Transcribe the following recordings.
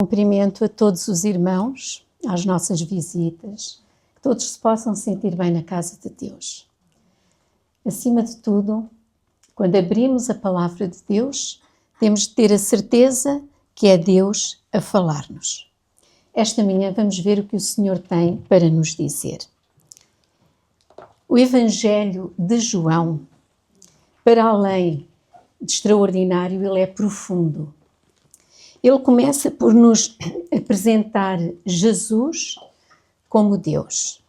Cumprimento a todos os irmãos, às nossas visitas, que todos se possam sentir bem na casa de Deus. Acima de tudo, quando abrimos a palavra de Deus, temos de ter a certeza que é Deus a falar-nos. Esta manhã vamos ver o que o Senhor tem para nos dizer. O Evangelho de João, para além de extraordinário, ele é profundo. Ele começa por nos apresentar Jesus como Deus.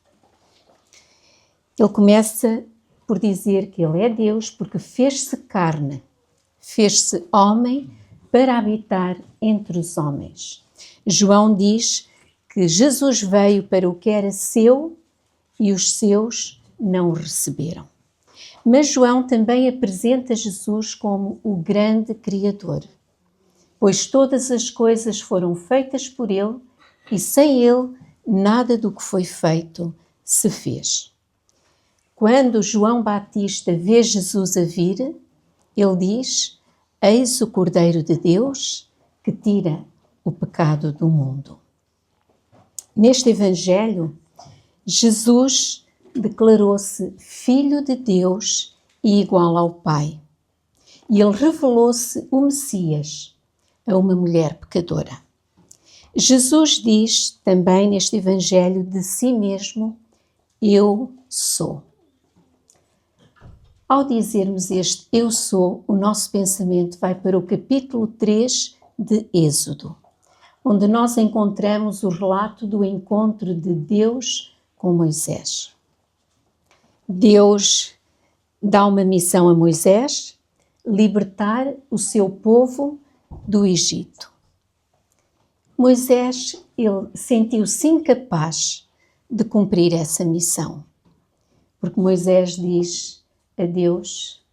Ele começa por dizer que ele é Deus porque fez-se carne, fez-se homem para habitar entre os homens. João diz que Jesus veio para o que era seu e os seus não o receberam. Mas João também apresenta Jesus como o grande Criador, pois todas as coisas foram feitas por ele e sem ele nada do que foi feito se fez. Quando João Batista vê Jesus a vir, ele diz: eis o Cordeiro de Deus que tira o pecado do mundo. Neste Evangelho, Jesus declarou-se Filho de Deus e igual ao Pai. E ele revelou-se o Messias a uma mulher pecadora. Jesus diz também neste Evangelho de si mesmo: eu sou. Ao dizermos este eu sou, o nosso pensamento vai para o capítulo 3 de Êxodo, onde nós encontramos o relato do encontro de Deus com Moisés. Deus dá uma missão a Moisés: libertar o seu povo do Egito. Moisés, ele sentiu-se incapaz de cumprir essa missão, porque Moisés diz a Deus: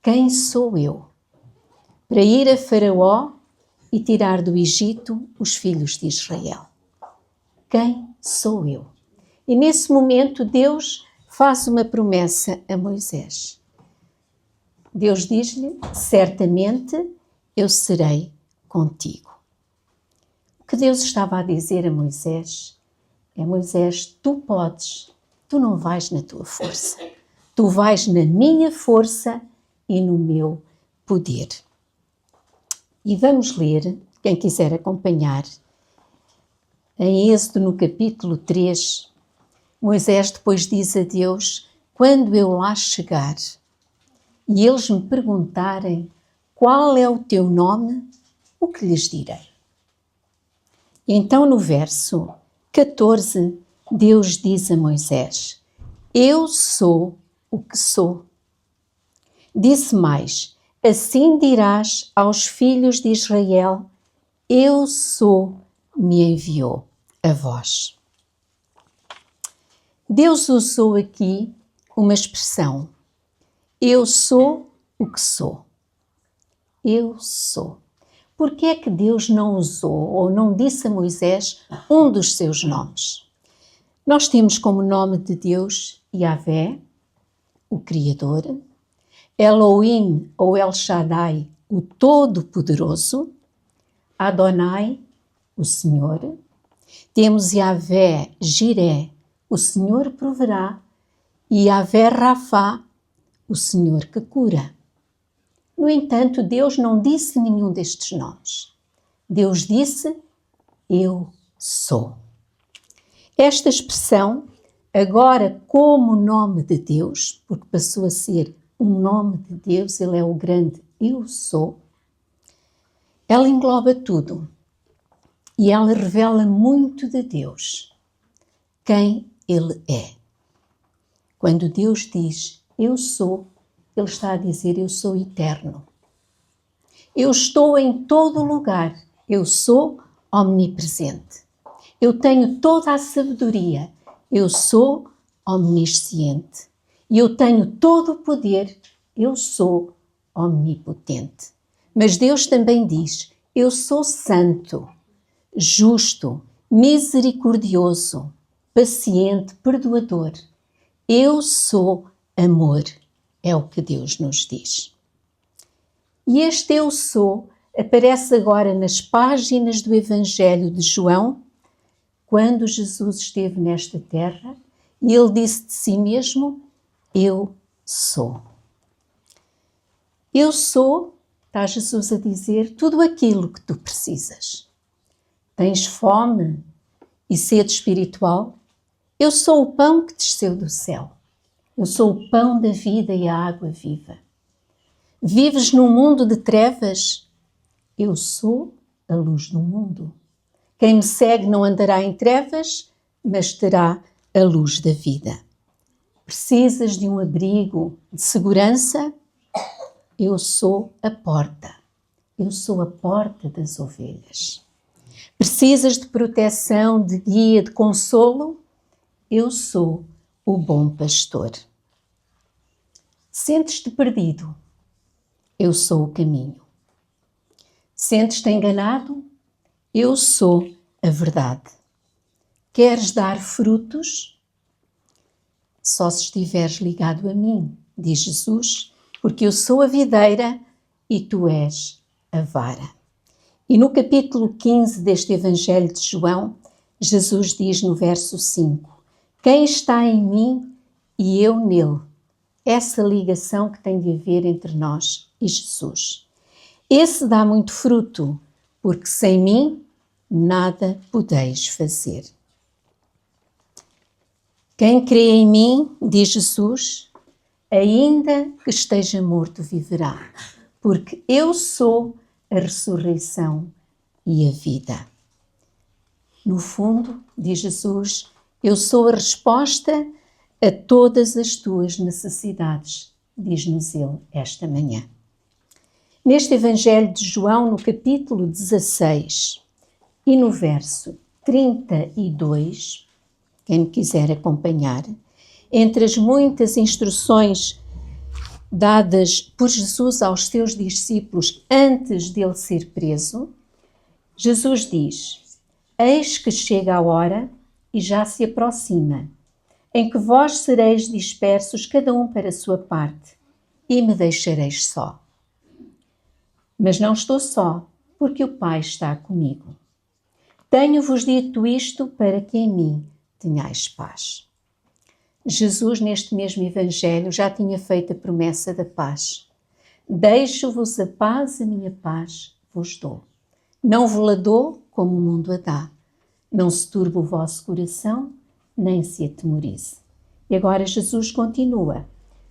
quem sou eu para ir a Faraó e tirar do Egito os filhos de Israel? Quem sou eu? E nesse momento Deus faz uma promessa a Moisés. Deus diz-lhe: certamente eu serei contigo. O que Deus estava a dizer a Moisés é: Moisés, tu podes, tu não vais na tua força, tu vais na minha força e no meu poder. E vamos ler, quem quiser acompanhar, em Êxodo no capítulo 3, Moisés depois diz a Deus: quando eu lá chegar e eles me perguntarem qual é o teu nome, o que lhes direi? E então no verso 14, Deus diz a Moisés: eu sou o que sou. Disse mais: assim dirás aos filhos de Israel: eu sou, me enviou a vós. Deus usou aqui uma expressão: eu sou o que sou. Eu sou. Por que é que Deus não usou ou não disse a Moisés um dos seus nomes? Nós temos como nome de Deus Yahvé, o Criador, Elohim ou El Shaddai, o Todo-Poderoso, Adonai, o Senhor. Temos Yahvé Jiré, o Senhor proverá, e Yahvé Rafá, o Senhor que cura. No entanto, Deus não disse nenhum destes nomes. Deus disse: eu sou. Esta expressão, agora como nome de Deus, porque passou a ser um nome de Deus, ele é o grande eu sou, ela engloba tudo e ela revela muito de Deus, quem ele é. Quando Deus diz eu sou, ele está a dizer: eu sou eterno. Eu estou em todo lugar. Eu sou omnipresente. Eu tenho toda a sabedoria. Eu sou omnisciente. E eu tenho todo o poder. Eu sou omnipotente. Mas Deus também diz: eu sou santo, justo, misericordioso, paciente, perdoador. Eu sou amor. É o que Deus nos diz. E este eu sou aparece agora nas páginas do Evangelho de João, quando Jesus esteve nesta terra e ele disse de si mesmo: Eu sou. Eu sou, está Jesus a dizer, tudo aquilo que tu precisas. Tens fome e sede espiritual? Eu sou o pão que desceu do céu. Eu sou o pão da vida e a água viva. Vives num mundo de trevas? Eu sou a luz do mundo. Quem me segue não andará em trevas, mas terá a luz da vida. Precisas de um abrigo de segurança? Eu sou a porta. Eu sou a porta das ovelhas. Precisas de proteção, de guia, de consolo? Eu sou o bom pastor. Sentes-te perdido? Eu sou o caminho. Sentes-te enganado? Eu sou a verdade. Queres dar frutos? Só se estiveres ligado a mim, diz Jesus, porque eu sou a videira e tu és a vara. E no capítulo 15 deste Evangelho de João, Jesus diz no verso 5: Quem está em mim e eu nele. Essa ligação que tem de haver entre nós e Jesus. Esse dá muito fruto, porque sem mim nada podeis fazer. Quem crê em mim, diz Jesus, ainda que esteja morto, viverá, porque eu sou a ressurreição e a vida. No fundo, diz Jesus, eu sou a resposta a todas as tuas necessidades, diz-nos ele esta manhã. Neste Evangelho de João, no capítulo 16 e no verso 32, quem me quiser acompanhar, entre as muitas instruções dadas por Jesus aos seus discípulos antes dele ser preso, Jesus diz: Eis que chega a hora e já se aproxima, em que vós sereis dispersos, cada um para a sua parte, e me deixareis só. Mas não estou só, porque o Pai está comigo. Tenho-vos dito isto para que em mim tenhais paz. Jesus, neste mesmo Evangelho, já tinha feito a promessa da paz. Deixo-vos a paz, a minha paz vos dou. Não vos-la dou como o mundo a dá. Não se turbe o vosso coração, nem se atemorize. E agora Jesus continua: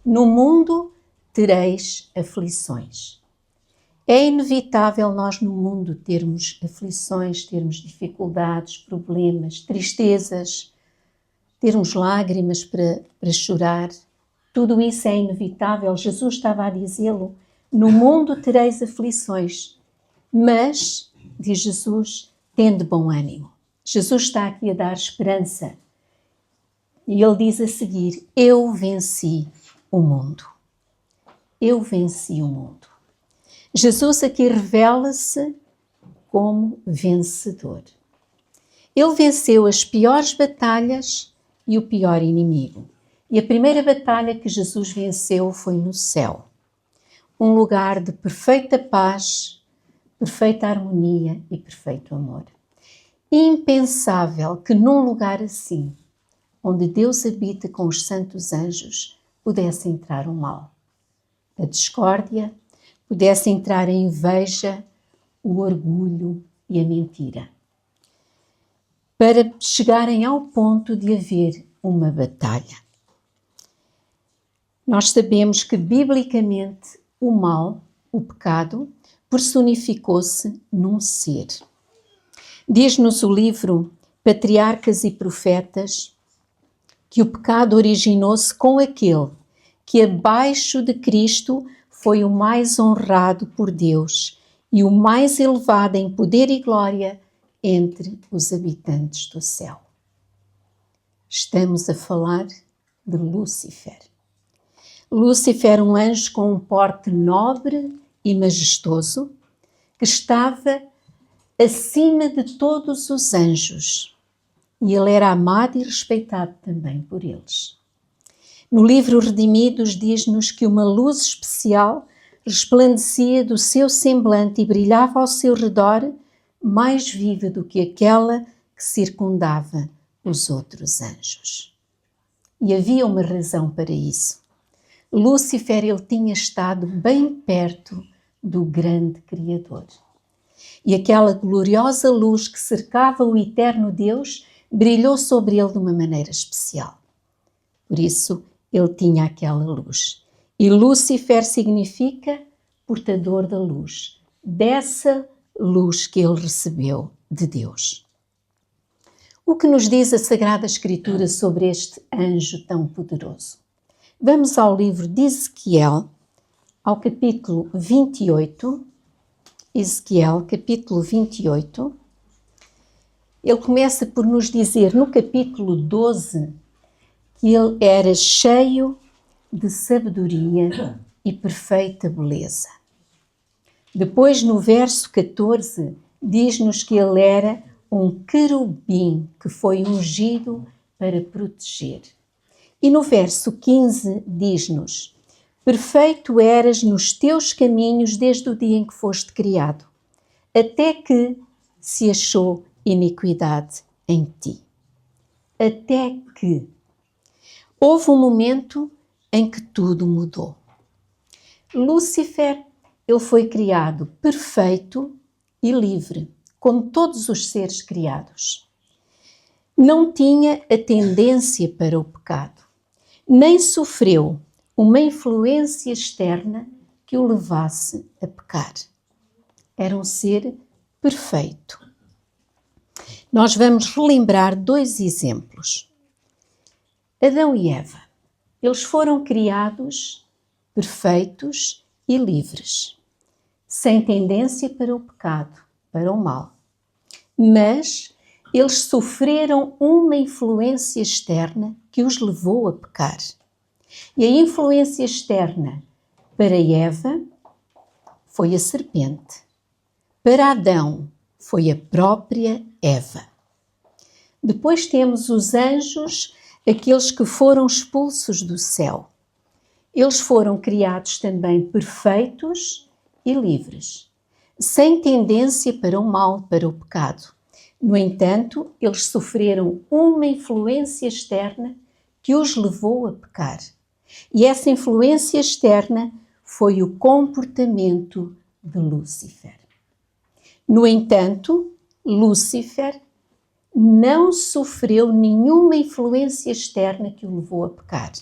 No mundo tereis aflições. É inevitável nós no mundo termos aflições, termos dificuldades, problemas, tristezas, termos lágrimas para chorar. Tudo isso é inevitável. Jesus estava a dizê-lo: no mundo tereis aflições, mas, diz Jesus, tende bom ânimo. Jesus está aqui a dar esperança. E ele diz a seguir: eu venci o mundo. Eu venci o mundo. Jesus aqui revela-se como vencedor. Ele venceu as piores batalhas e o pior inimigo. E a primeira batalha que Jesus venceu foi no céu. Um lugar de perfeita paz, perfeita harmonia e perfeito amor. Impensável que num lugar assim, onde Deus habita com os santos anjos, pudesse entrar o mal, a discórdia, pudesse entrar a inveja, o orgulho e a mentira, para chegarem ao ponto de haver uma batalha. Nós sabemos que, biblicamente, o mal, o pecado, personificou-se num ser. Diz-nos o livro Patriarcas e Profetas que o pecado originou-se com aquele que, abaixo de Cristo, foi o mais honrado por Deus e o mais elevado em poder e glória entre os habitantes do céu. Estamos a falar de Lúcifer. Lúcifer, um anjo com um porte nobre e majestoso, que estava acima de todos os anjos, e ele era amado e respeitado também por eles. No livro Redimidos diz-nos que uma luz especial resplandecia do seu semblante e brilhava ao seu redor, mais viva do que aquela que circundava os outros anjos. E havia uma razão para isso. Lúcifer, ele tinha estado bem perto do grande Criador. E aquela gloriosa luz que cercava o eterno Deus brilhou sobre ele de uma maneira especial. Por isso, ele tinha aquela luz. E Lúcifer significa portador da luz, dessa luz que ele recebeu de Deus. O que nos diz a Sagrada Escritura sobre este anjo tão poderoso? Vamos ao livro de Ezequiel, ao capítulo 28. Ezequiel, capítulo 28. Ele começa por nos dizer no capítulo 12 que ele era cheio de sabedoria e perfeita beleza. Depois, no verso 14, diz-nos que ele era um querubim que foi ungido para proteger. E no verso 15 diz-nos: perfeito eras nos teus caminhos desde o dia em que foste criado, até que se achou iniquidade em ti. Até que. Houve um momento em que tudo mudou. Lúcifer, ele foi criado perfeito e livre, como todos os seres criados. Não tinha a tendência para o pecado, nem sofreu uma influência externa que o levasse a pecar. Era um ser perfeito. Nós vamos relembrar 2 exemplos. Adão e Eva, eles foram criados perfeitos e livres, sem tendência para o pecado, para o mal. Mas eles sofreram uma influência externa que os levou a pecar. E a influência externa para Eva foi a serpente. Para Adão foi a própria Eva. Depois temos os anjos, aqueles que foram expulsos do céu. Eles foram criados também perfeitos e livres, sem tendência para o mal, para o pecado. No entanto, eles sofreram uma influência externa que os levou a pecar. E essa influência externa foi o comportamento de Lúcifer. No entanto, Lúcifer não sofreu nenhuma influência externa que o levou a pecar.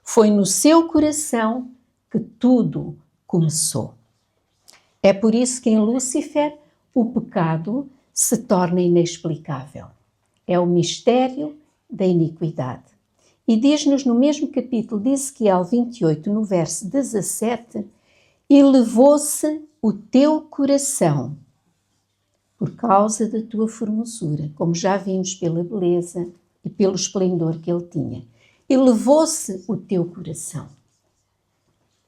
Foi no seu coração que tudo começou. É por isso que em Lúcifer o pecado se torna inexplicável. É o mistério da iniquidade. E diz-nos no mesmo capítulo de Ezequiel 28, no verso 17, e levou-se o teu coração por causa da tua formosura, como já vimos pela beleza e pelo esplendor que ele tinha. E levou-se o teu coração.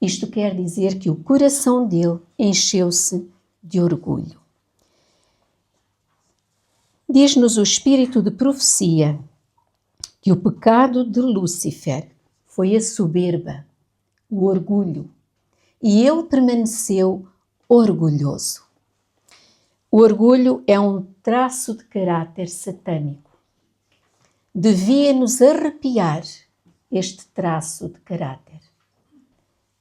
Isto quer dizer que o coração dele encheu-se de orgulho. Diz-nos o espírito de profecia que o pecado de Lúcifer foi a soberba, o orgulho, e ele permaneceu orgulhoso. O orgulho é um traço de caráter satânico. Devia nos arrepiar este traço de caráter,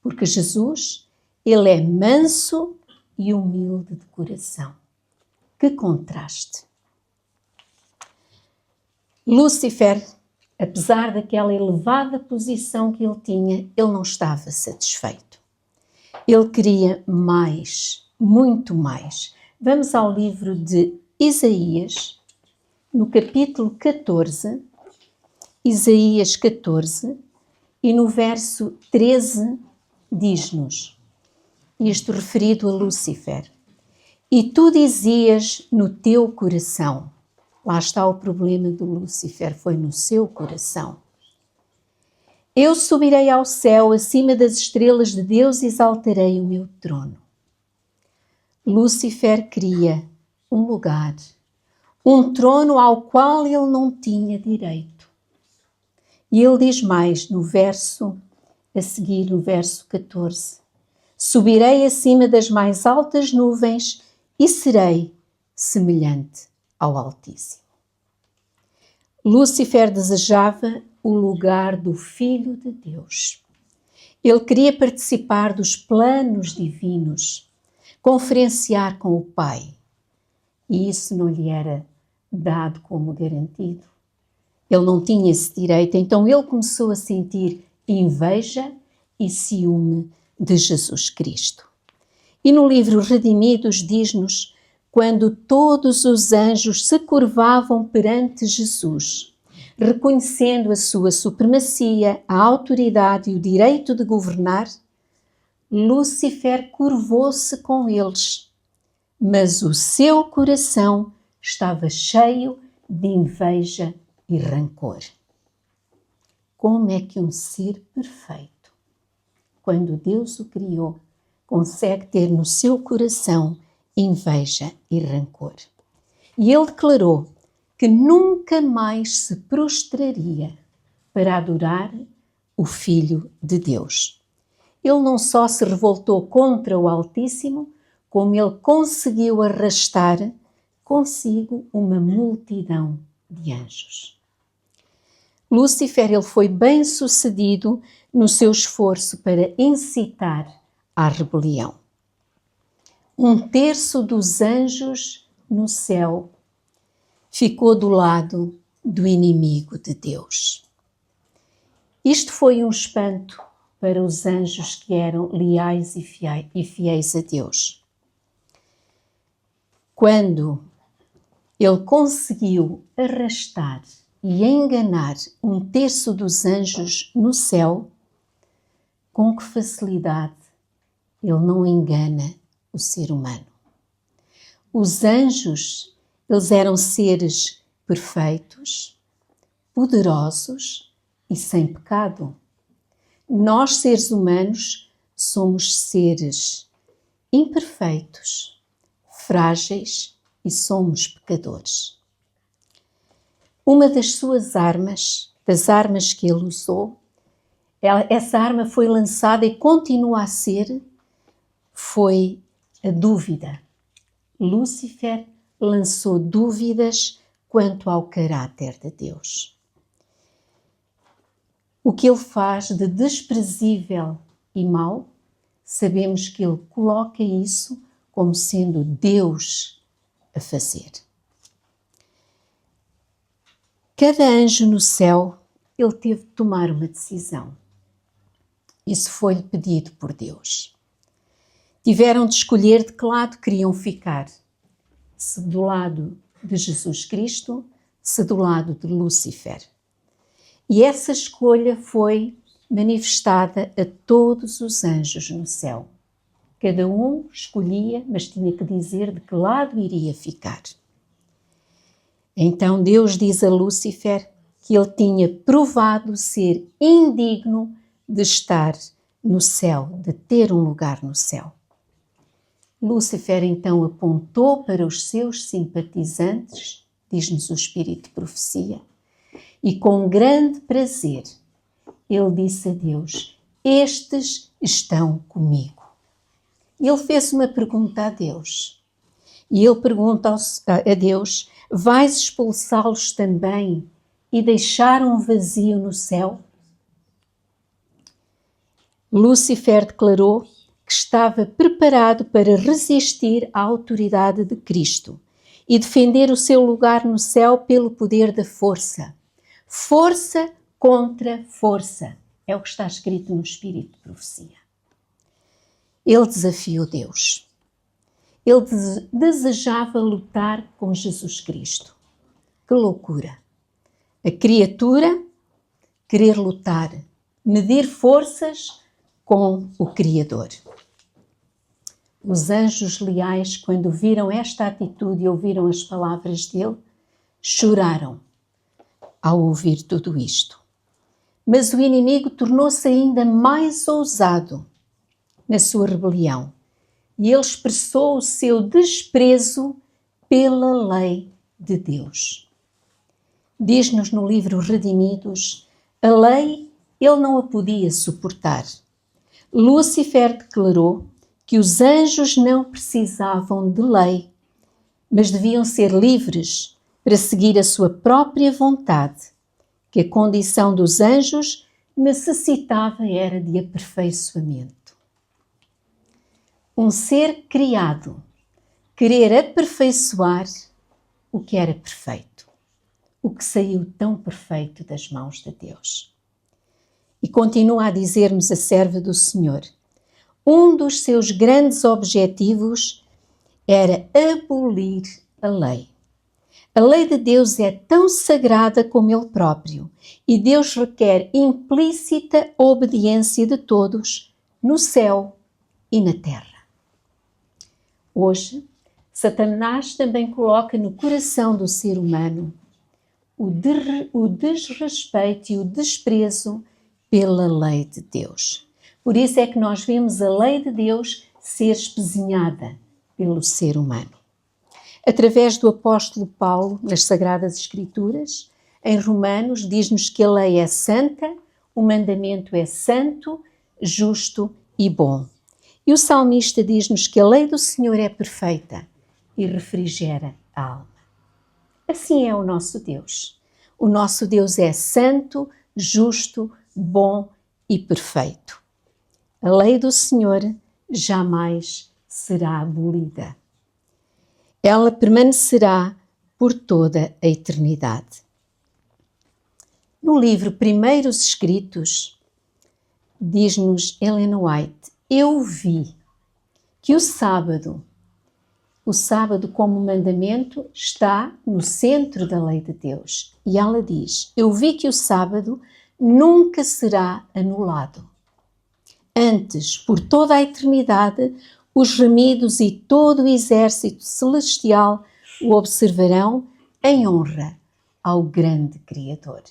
porque Jesus, ele é manso e humilde de coração. Que contraste! Lúcifer, apesar daquela elevada posição que ele tinha, ele não estava satisfeito. Ele queria mais, muito mais. Vamos ao livro de Isaías, no capítulo 14, Isaías 14, e no verso 13 diz-nos, isto referido a Lúcifer, e tu dizias no teu coração, lá está o problema do Lúcifer, foi no seu coração. Eu subirei ao céu, acima das estrelas de Deus, e exaltarei o meu trono. Lúcifer queria um lugar, um trono ao qual ele não tinha direito. E ele diz mais no verso a seguir, no verso 14, Subirei acima das mais altas nuvens e serei semelhante ao Altíssimo. Lúcifer desejava o lugar do Filho de Deus. Ele queria participar dos planos divinos, conferenciar com o Pai. E isso não lhe era dado como garantido. Ele não tinha esse direito, então ele começou a sentir inveja e ciúme de Jesus Cristo. E no livro Redimidos diz-nos: quando todos os anjos se curvavam perante Jesus, reconhecendo a sua supremacia, a autoridade e o direito de governar, Lúcifer curvou-se com eles, mas o seu coração estava cheio de inveja e rancor. Como é que um ser perfeito, quando Deus o criou, consegue ter no seu coração inveja e rancor? E ele declarou que nunca mais se prostraria para adorar o Filho de Deus. Ele não só se revoltou contra o Altíssimo, como ele conseguiu arrastar consigo uma multidão de anjos. Lúcifer, ele foi bem-sucedido no seu esforço para incitar à rebelião. 1/3 dos anjos no céu ficou do lado do inimigo de Deus. Isto foi um espanto para os anjos que eram leais e fiéis a Deus. Quando ele conseguiu arrastar e enganar 1/3 dos anjos no céu, com que facilidade ele não engana o ser humano. Os anjos, eles eram seres perfeitos, poderosos e sem pecado. Nós, seres humanos, somos seres imperfeitos, frágeis e somos pecadores. Uma das suas armas, das armas que ele usou, essa arma foi lançada e continua a ser, foi a dúvida. Lúcifer lançou dúvidas quanto ao caráter de Deus. O que ele faz de desprezível e mau, sabemos que ele coloca isso como sendo Deus a fazer. Cada anjo no céu, ele teve de tomar uma decisão. Isso foi-lhe pedido por Deus. Tiveram de escolher de que lado queriam ficar. Se do lado de Jesus Cristo, se do lado de Lúcifer. E essa escolha foi manifestada a todos os anjos no céu. Cada um escolhia, mas tinha que dizer de que lado iria ficar. Então Deus diz a Lúcifer que ele tinha provado ser indigno de estar no céu, de ter um lugar no céu. Lúcifer então apontou para os seus simpatizantes, diz-nos o Espírito de Profecia, e com grande prazer ele disse a Deus: estes estão comigo. Ele fez uma pergunta a Deus. E ele pergunta a Deus: vais expulsá-los também e deixar um vazio no céu? Lúcifer declarou que estava preparado para resistir à autoridade de Cristo e defender o seu lugar no céu pelo poder da força. Força contra força. É o que está escrito no Espírito de Profecia. Ele desafiou Deus. Ele desejava lutar com Jesus Cristo. Que loucura! A criatura querer lutar, medir forças com o Criador. Os anjos leais, quando viram esta atitude e ouviram as palavras dele, choraram ao ouvir tudo isto. Mas o inimigo tornou-se ainda mais ousado na sua rebelião e ele expressou o seu desprezo pela lei de Deus. Diz-nos no livro Redimidos, a lei ele não a podia suportar. Lúcifer declarou que os anjos não precisavam de lei, mas deviam ser livres para seguir a sua própria vontade, que a condição dos anjos necessitava era de aperfeiçoamento. Um ser criado querer aperfeiçoar o que era perfeito, o que saiu tão perfeito das mãos de Deus. E continua a dizer-nos a serva do Senhor, um dos seus grandes objetivos era abolir a lei. A lei de Deus é tão sagrada como Ele próprio e Deus requer implícita obediência de todos no céu e na terra. Hoje, Satanás também coloca no coração do ser humano o desrespeito e o desprezo pela lei de Deus. Por isso é que nós vemos a lei de Deus ser espezinhada pelo ser humano. Através do apóstolo Paulo, nas Sagradas Escrituras, em Romanos, diz-nos que a lei é santa, o mandamento é santo, justo e bom. E o salmista diz-nos que a lei do Senhor é perfeita e refrigera a alma. Assim é o nosso Deus. O nosso Deus é santo, justo, bom e perfeito. A lei do Senhor jamais será abolida. Ela permanecerá por toda a eternidade. No livro Primeiros Escritos, diz-nos Ellen White, eu vi que o sábado como mandamento está no centro da lei de Deus. E ela diz, eu vi que o sábado nunca será anulado. Antes, por toda a eternidade, os remidos e todo o exército celestial o observarão em honra ao grande Criador.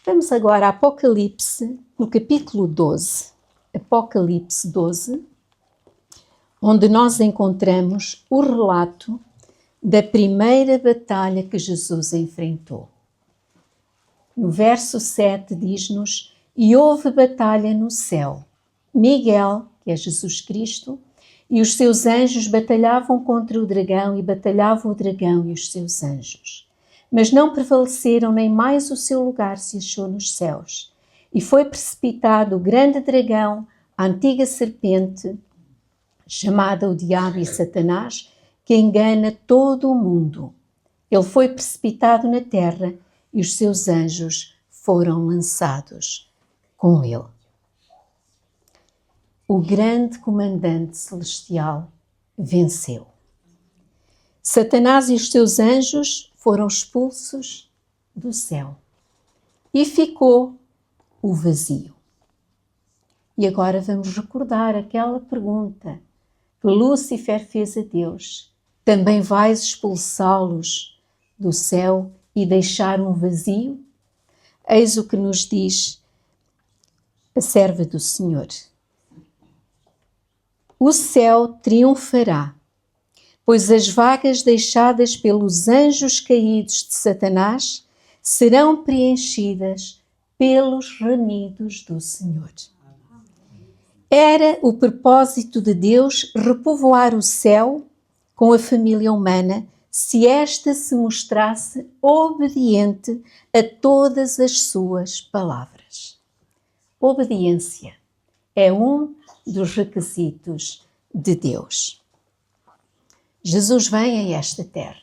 Vamos agora a Apocalipse, no capítulo 12. Apocalipse 12, onde nós encontramos o relato da primeira batalha que Jesus enfrentou. No verso 7 diz-nos, e houve batalha no céu. Miguel, que é Jesus Cristo, e os seus anjos batalhavam contra o dragão e batalhavam o dragão e os seus anjos. Mas não prevaleceram, nem mais o seu lugar se achou nos céus. E foi precipitado o grande dragão, a antiga serpente, chamada o Diabo e Satanás, que engana todo o mundo. Ele foi precipitado na terra e os seus anjos foram lançados com ele. O grande comandante celestial venceu. Satanás e os seus anjos foram expulsos do céu e ficou o vazio. E agora vamos recordar aquela pergunta que Lúcifer fez a Deus. Também vais expulsá-los do céu e deixar um vazio? Eis o que nos diz a serva do Senhor. O céu triunfará, pois as vagas deixadas pelos anjos caídos de Satanás serão preenchidas pelos remidos do Senhor. Era o propósito de Deus repovoar o céu com a família humana se esta se mostrasse obediente a todas as suas palavras. Obediência é um dos requisitos de Deus. Jesus vem a esta terra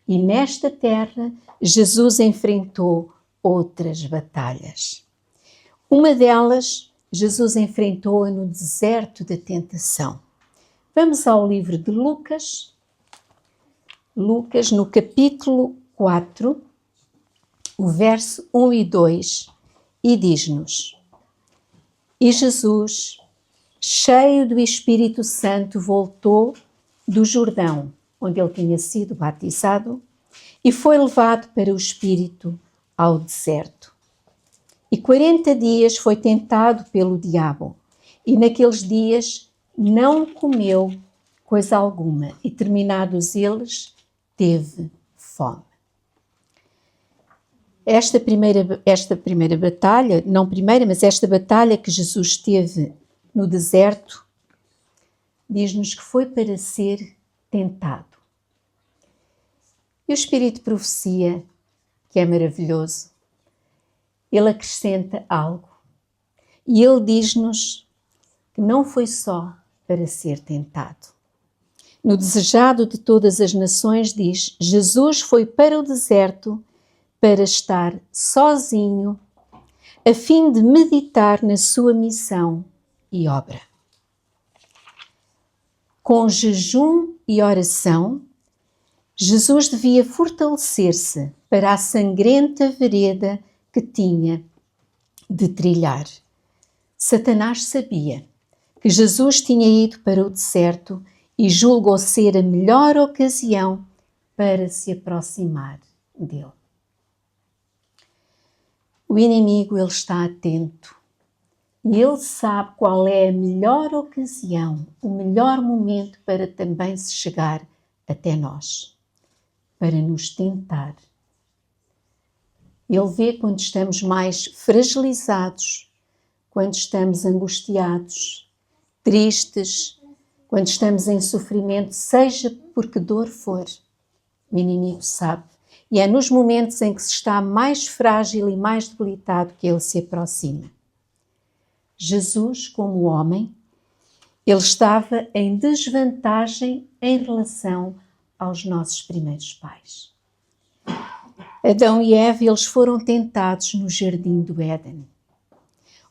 e nesta terra Jesus enfrentou outras batalhas. Uma delas, Jesus enfrentou-a no deserto da tentação. Vamos ao livro de Lucas. Lucas, no capítulo 4, o verso 1 e 2, e diz-nos: E Jesus, cheio do Espírito Santo, voltou do Jordão, onde ele tinha sido batizado, e foi levado para o Espírito ao deserto. E 40 dias foi tentado pelo diabo, e naqueles dias não comeu coisa alguma, e terminados eles, teve fome. Esta primeira batalha, não primeira, mas esta batalha que Jesus teve no deserto diz-nos que foi para ser tentado. E o Espírito de Profecia, que é maravilhoso, ele acrescenta algo. E ele diz-nos que não foi só para ser tentado. No Desejado de Todas as Nações diz: Jesus foi para o deserto para estar sozinho, a fim de meditar na sua missão e obra. Com jejum e oração, Jesus devia fortalecer-se para a sangrenta vereda que tinha de trilhar. Satanás sabia que Jesus tinha ido para o deserto e julgou ser a melhor ocasião para se aproximar dele. O inimigo, ele está atento e ele sabe qual é a melhor ocasião, o melhor momento para também se chegar até nós, para nos tentar. Ele vê quando estamos mais fragilizados, quando estamos angustiados, tristes, quando estamos em sofrimento, seja por que dor for. O inimigo sabe. E é nos momentos em que se está mais frágil e mais debilitado que ele se aproxima. Jesus, como homem, ele estava em desvantagem em relação aos nossos primeiros pais. Adão e Eva, eles foram tentados no jardim do Éden.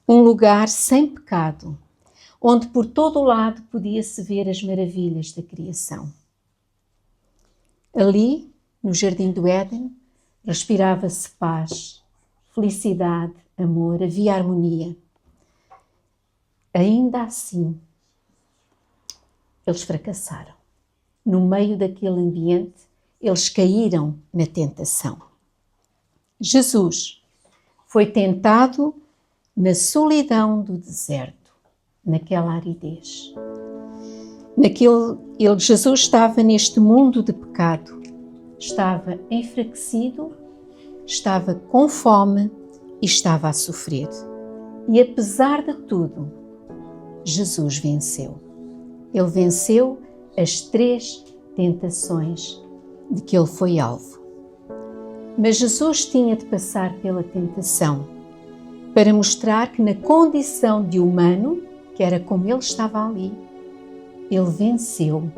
Um lugar sem pecado, onde por todo o lado podia-se ver as maravilhas da criação. Ali, no jardim do Éden, respirava-se paz, felicidade, amor, havia harmonia. Ainda assim, eles fracassaram. No meio daquele ambiente, eles caíram na tentação. Jesus foi tentado na solidão do deserto, naquela aridez. Jesus estava neste mundo de pecado, estava enfraquecido, estava com fome e estava a sofrer. E apesar de tudo, Jesus venceu. Ele venceu as 3 tentações de que ele foi alvo. Mas Jesus tinha de passar pela tentação para mostrar que na condição de humano, que era como ele estava ali, ele venceu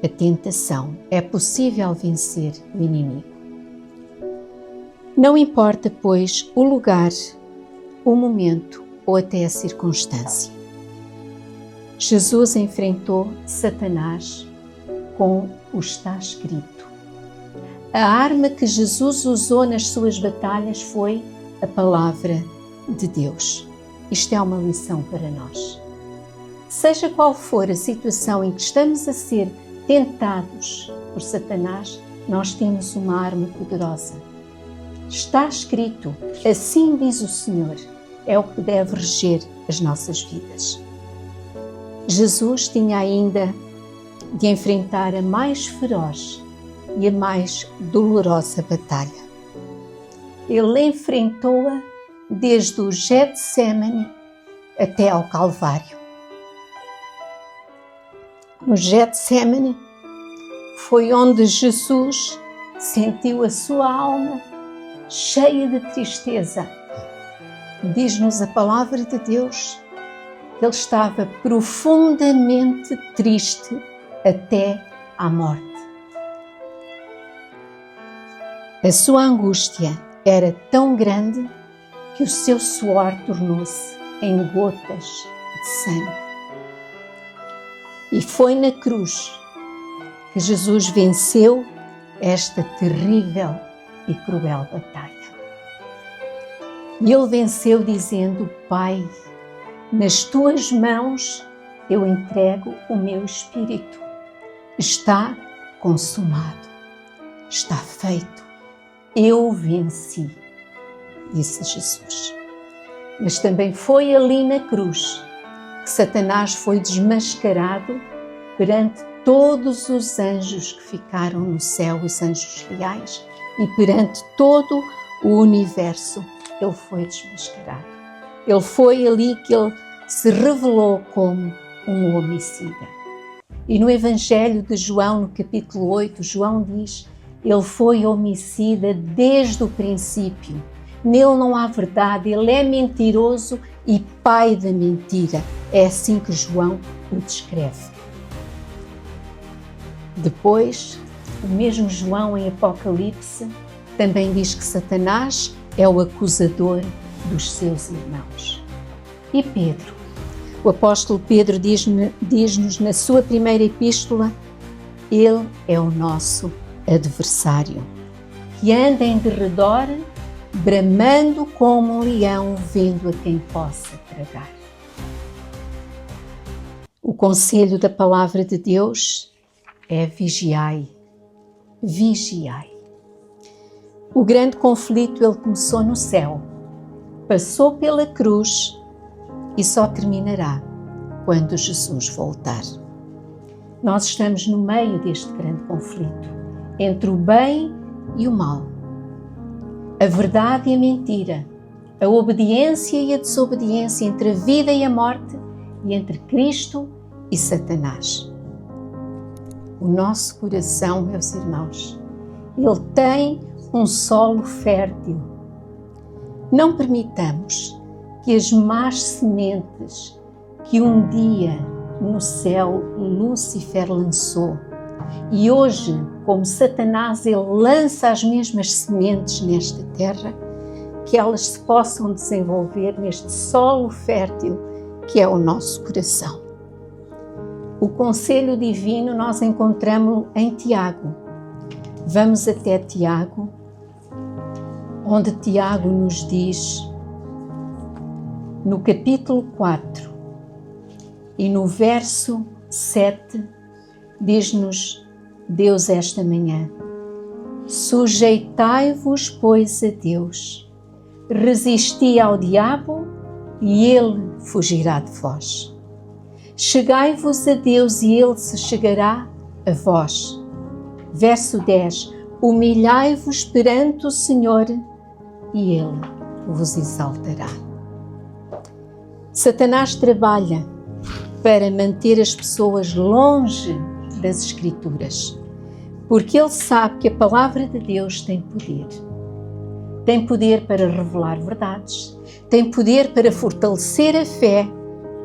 a tentação. É possível vencer o inimigo. Não importa, pois, o lugar, o momento ou até a circunstância. Jesus enfrentou Satanás com o está escrito. A arma que Jesus usou nas suas batalhas foi a palavra de Deus. Isto é uma lição para nós. Seja qual for a situação em que estamos a ser tentados por Satanás, nós temos uma arma poderosa. Está escrito, assim diz o Senhor, é o que deve reger as nossas vidas. Jesus tinha ainda de enfrentar a mais feroz e a mais dolorosa batalha. Ele enfrentou-a desde o Getsémani até ao Calvário. No Getsémani foi onde Jesus sentiu a sua alma cheia de tristeza. Diz-nos a palavra de Deus que ele estava profundamente triste até à morte. A sua angústia era tão grande que o seu suor tornou-se em gotas de sangue. E foi na cruz que Jesus venceu esta terrível e cruel batalha. E ele venceu dizendo: Pai, nas tuas mãos eu entrego o meu espírito. Está consumado, está feito. Eu venci, disse Jesus. Mas também foi ali na cruz que Satanás foi desmascarado perante todos os anjos que ficaram no céu, os anjos reais, e perante todo o universo. Ele foi desmascarado. Ele foi ali que ele se revelou como um homicida. E no Evangelho de João, no capítulo 8, João diz: ele foi homicida desde o princípio. Nele não há verdade, ele é mentiroso e pai da mentira. É assim que João o descreve. Depois, o mesmo João em Apocalipse também diz que Satanás é o acusador dos seus irmãos. E Pedro? O apóstolo Pedro diz-nos na sua primeira epístola: ele é o nosso adversário, que anda em derredor, bramando como um leão, vendo a quem possa tragar. O conselho da palavra de Deus é vigiai, vigiai. O grande conflito, ele começou no céu, passou pela cruz e só terminará quando Jesus voltar. Nós estamos no meio deste grande conflito, entre o bem e o mal, a verdade e a mentira, a obediência e a desobediência, entre a vida e a morte e entre Cristo e Satanás. O nosso coração, meus irmãos, ele tem um solo fértil. Não permitamos que as más sementes que um dia no céu Lúcifer lançou, e hoje, como Satanás, ele lança as mesmas sementes nesta terra, que elas se possam desenvolver neste solo fértil que é o nosso coração. O conselho divino nós encontramos em Tiago. Vamos até Tiago, onde Tiago nos diz, no capítulo 4 e no verso 7, diz-nos Deus esta manhã: sujeitai-vos, pois, a Deus, resisti ao diabo e ele fugirá de vós. Chegai-vos a Deus e ele se chegará a vós. Verso 10, humilhai-vos perante o Senhor e ele vos exaltará. Satanás trabalha para manter as pessoas longe das Escrituras, porque ele sabe que a palavra de Deus tem poder. Tem poder para revelar verdades, tem poder para fortalecer a fé,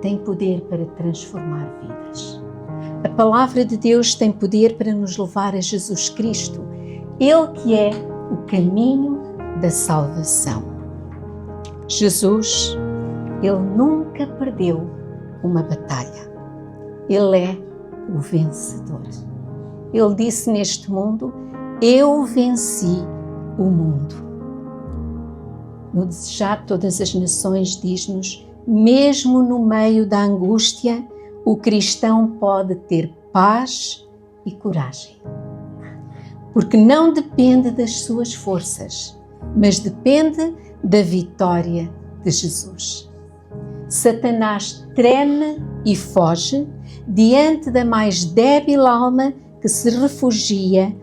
tem poder para transformar vidas. A palavra de Deus tem poder para nos levar a Jesus Cristo, ele que é o caminho da salvação. Jesus, ele nunca perdeu uma batalha. Ele é o vencedor. Ele disse neste mundo: eu venci o mundo. No desejar todas as nações, diz-nos, mesmo no meio da angústia, o cristão pode ter paz e coragem. Porque não depende das suas forças, mas depende da vitória de Jesus. Satanás treme e foge diante da mais débil alma que se refugia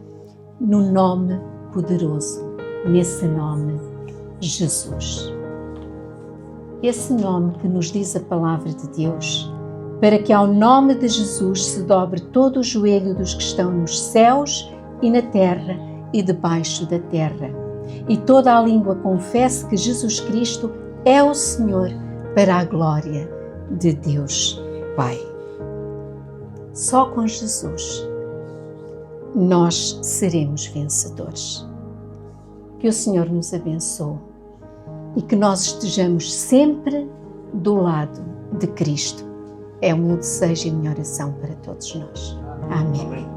no nome poderoso, nesse nome, Jesus. Esse nome que nos diz a palavra de Deus, para que ao nome de Jesus se dobre todo o joelho dos que estão nos céus e na terra e debaixo da terra, e toda a língua confesse que Jesus Cristo é o Senhor, para a glória de Deus Pai. Só com Jesus nós seremos vencedores. Que o Senhor nos abençoe e que nós estejamos sempre do lado de Cristo. É o meu desejo e a minha oração para todos nós. Amém.